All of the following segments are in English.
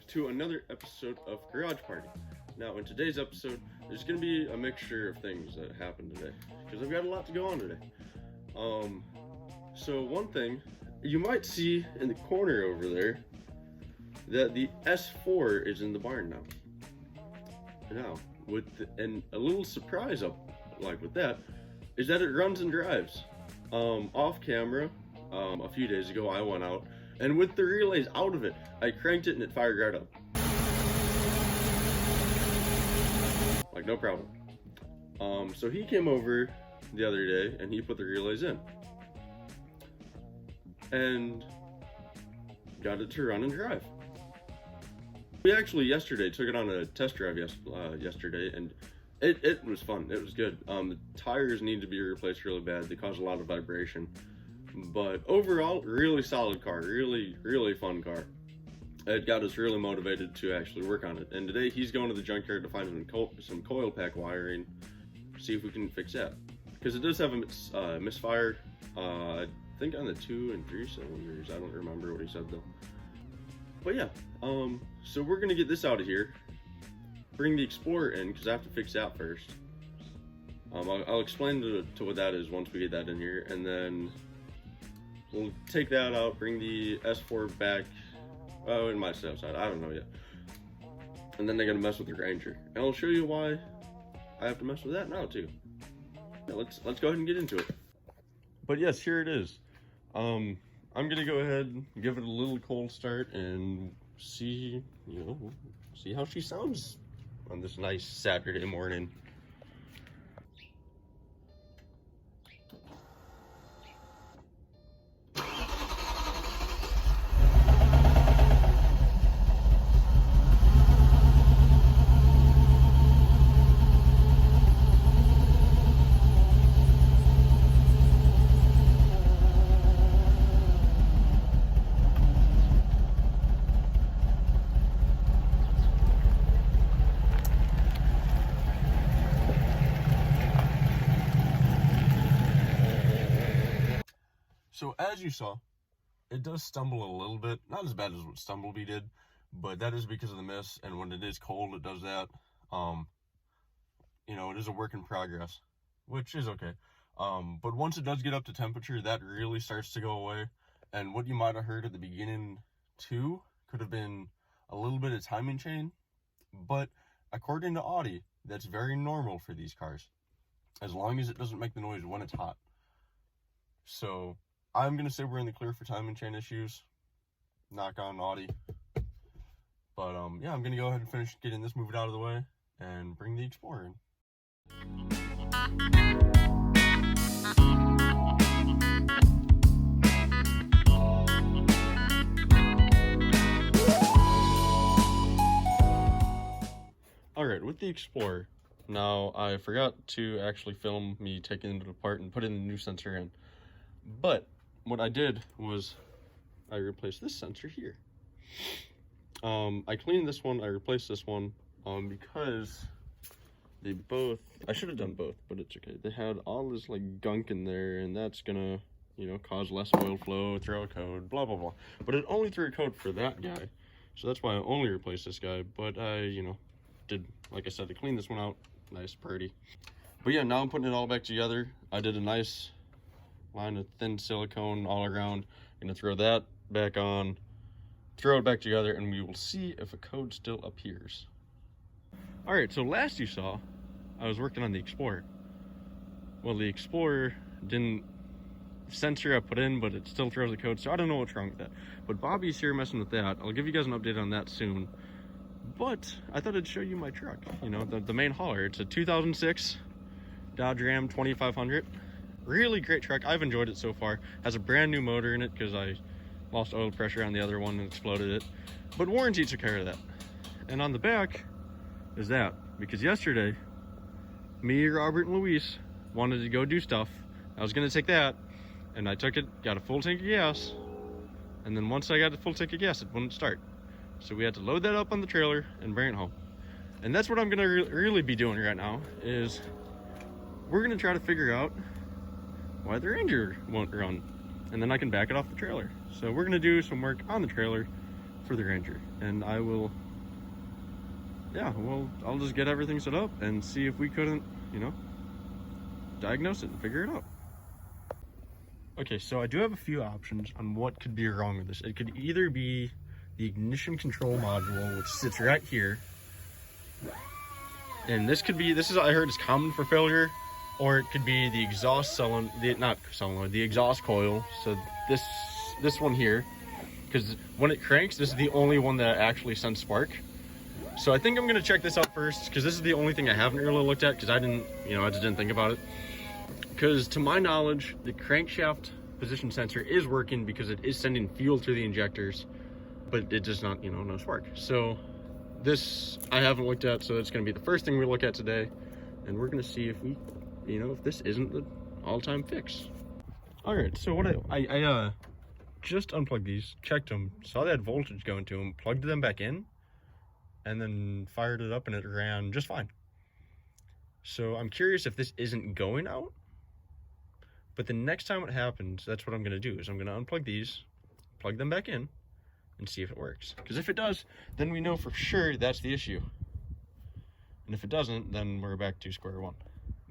to another episode of Garage Party. Now, in today's episode, there's going to be a mixture of things that happened today, because I've got a lot to go on today. So one thing, you might see in the corner over there that the S4 is in the barn now. And a little surprise with that is that it runs and drives. Off camera, a few days ago, I went out, and with the relays out of it, I cranked it and it fired right up. Like, no problem. So he came over the other day and he put the relays in and got it to run and drive. We actually yesterday took it on a test drive yesterday, and it was fun. It was good. The tires need to be replaced really bad. They cause a lot of vibration, but overall, really solid car. Really fun car. It got us really motivated to actually work on it. And today he's going to the junkyard to find some coil pack wiring, see if we can fix that, because it does have a misfire. I think on the 2 and 3 cylinders. I don't remember what he said though. But yeah, so we're gonna get this out of here, bring the Explorer in, because I have to fix that first. I'll explain to what that is once we get that in here, and then we'll take that out, bring the S4 back, in my step side, I don't know yet. And then they're gonna mess with the Ranger, and I'll show you why I have to mess with that now too. Yeah, let's go ahead and get into it. But yes, here it is. I'm gonna go ahead and give it a little cold start and see how she sounds on this nice Saturday morning. So as you saw, it does stumble a little bit. Not as bad as what Stumblebee did, but that is because of the mist, and when it is cold, it does that. It is a work in progress, which is okay. But once it does get up to temperature, that really starts to go away. And what you might have heard at the beginning too could have been a little bit of timing chain, but according to Audi, that's very normal for these cars, as long as it doesn't make the noise when it's hot. So I'm going to say we're in the clear for timing chain issues. Knock on Audi. But yeah, I'm going to go ahead and finish getting this moved out of the way and bring the Explorer in. Alright, with the Explorer, now I forgot to actually film me taking it apart and putting the new sensor in. But what I did was I replaced this sensor here. I cleaned this one, I replaced this one, because they both, I should have done both, but it's okay. They had all this like gunk in there, and that's gonna, cause less oil flow, throw a code, blah, blah, blah. But it only threw a code for that guy. So that's why I only replaced this guy. But I, did, like I said, to clean this one out, nice, pretty. But yeah, now I'm putting it all back together. I did a nice line of thin silicone all around. I'm gonna throw that back on, throw it back together, and we will see if a code still appears. All right, so last you saw, I was working on the Explorer. Well, the Explorer didn't sensor I put in, but it still throws the code, so I don't know what's wrong with that. But Bobby's here messing with that. I'll give you guys an update on that soon. But I thought I'd show you my truck, the main hauler. It's a 2006 Dodge Ram 2500. Really great truck. I've enjoyed it so far. Has a brand new motor in it because I lost oil pressure on the other one and exploded it. But warranty took care of that. And on the back is that, because yesterday, me, Robert, and Luis wanted to go do stuff. I was gonna take that, and I took it, got a full tank of gas, and then once I got a full tank of gas, it wouldn't start. So we had to load that up on the trailer and bring it home. And that's what I'm gonna really be doing right now, is we're gonna try to figure out why the Ranger won't run, and then I can back it off the trailer. So we're gonna do some work on the trailer for the Ranger, and I will, yeah, well, I'll just get everything set up and see if we couldn't, you know, diagnose it and figure it out. Okay, so I do have a few options on what could be wrong with this. It could either be the ignition control module, which sits right here, and this is I heard is common for failure, or it could be the exhaust the exhaust coil. So this one here, because when it cranks, this is the only one that actually sends spark. So I think I'm gonna check this out first, because this is the only thing I haven't really looked at, because I just didn't think about it. Because to my knowledge, the crankshaft position sensor is working because it is sending fuel to the injectors, but it does not, no spark. So this I haven't looked at, so it's gonna be the first thing we look at today, and we're gonna see if we, if this isn't the all-time fix. All right, so what I just unplugged these, checked them, saw they had voltage going to them, plugged them back in, and then fired it up, and it ran just fine. So I'm curious if this isn't going out. But the next time it happens, that's what I'm gonna do, is I'm gonna unplug these, plug them back in, and see if it works. Because if it does, then we know for sure that's the issue. And if it doesn't, then we're back to square one.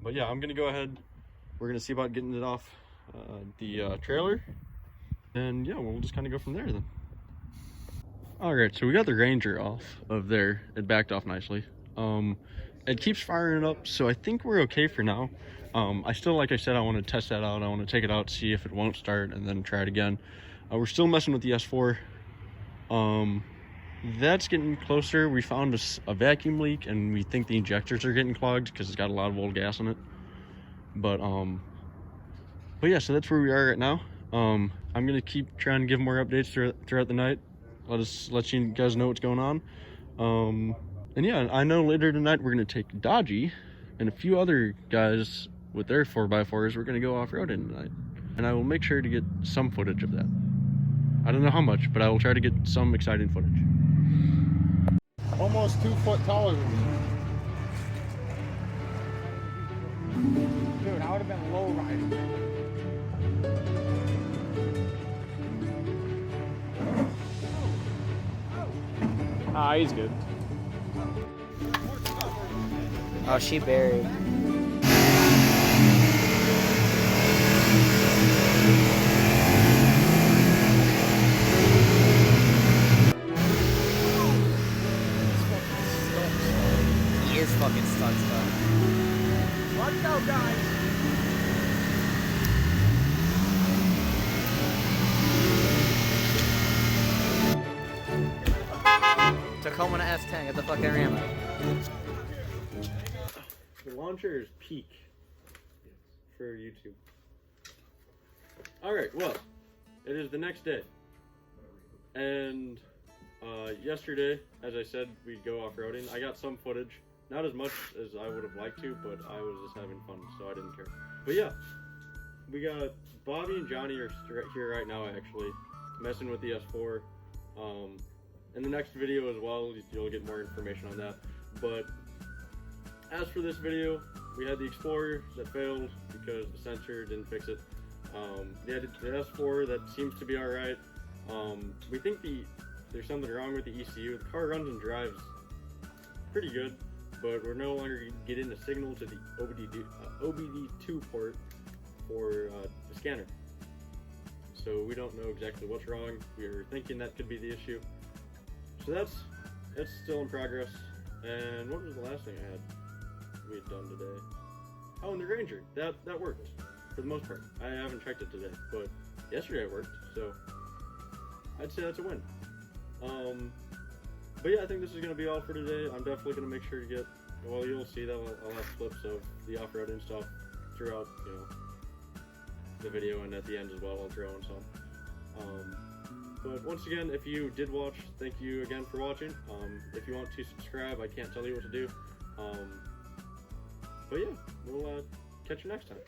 But yeah, I'm gonna go ahead, we're gonna see about getting it off the trailer, and yeah, we'll just kind of go from there then. All right, so we got the Ranger off of there. It backed off nicely. It keeps firing up, so I think we're okay for now. I still, like I said, I want to test that out. I want to take it out, see if it won't start, and then try it again. We're still messing with the S4. That's getting closer. We found a vacuum leak, and we think the injectors are getting clogged because it's got a lot of old gas in it. But yeah, so that's where we are right now. I'm gonna keep trying to give more updates throughout the night. Let you guys know what's going on. And yeah, I know later tonight we're gonna take Dodgy and a few other guys with their 4x4s. We're gonna go off-roading tonight, and I will make sure to get some footage of that. I don't know how much, but I will try to get some exciting footage. Almost 2 foot taller than me. Dude, I would have been low riding. Ah, he's good. Oh, she buried. He is fucking stuck. Watch out, guys. Tacoma S10, get the fucking rammer. The launcher is peak for YouTube. Alright, well, it is the next day. And yesterday, as I said, we'd go off-roading. I got some footage. Not as much as I would have liked to, but I was just having fun, so I didn't care. But yeah, we got Bobby and Johnny are here right now, actually, messing with the S4. In the next video as well, you'll get more information on that. But as for this video, we had the Explorer that failed because the sensor didn't fix it. The S4 that seems to be alright. We think there's something wrong with the ECU. The car runs and drives pretty good, but we're no longer getting a signal to the OBD2 port for the scanner. So we don't know exactly what's wrong. We're thinking that could be the issue. So that's still in progress. And what was the last thing we had done today? Oh, and the Ranger. That worked for the most part. I haven't checked it today, but yesterday it worked. So I'd say that's a win. But yeah, I think this is going to be all for today. I'm definitely going to make sure to get, well, you'll see that I'll have clips of the off-roading stuff throughout, the video, and at the end as well, I'll throw in some. But once again, if you did watch, thank you again for watching. If you want to subscribe, I can't tell you what to do. But yeah, we'll catch you next time.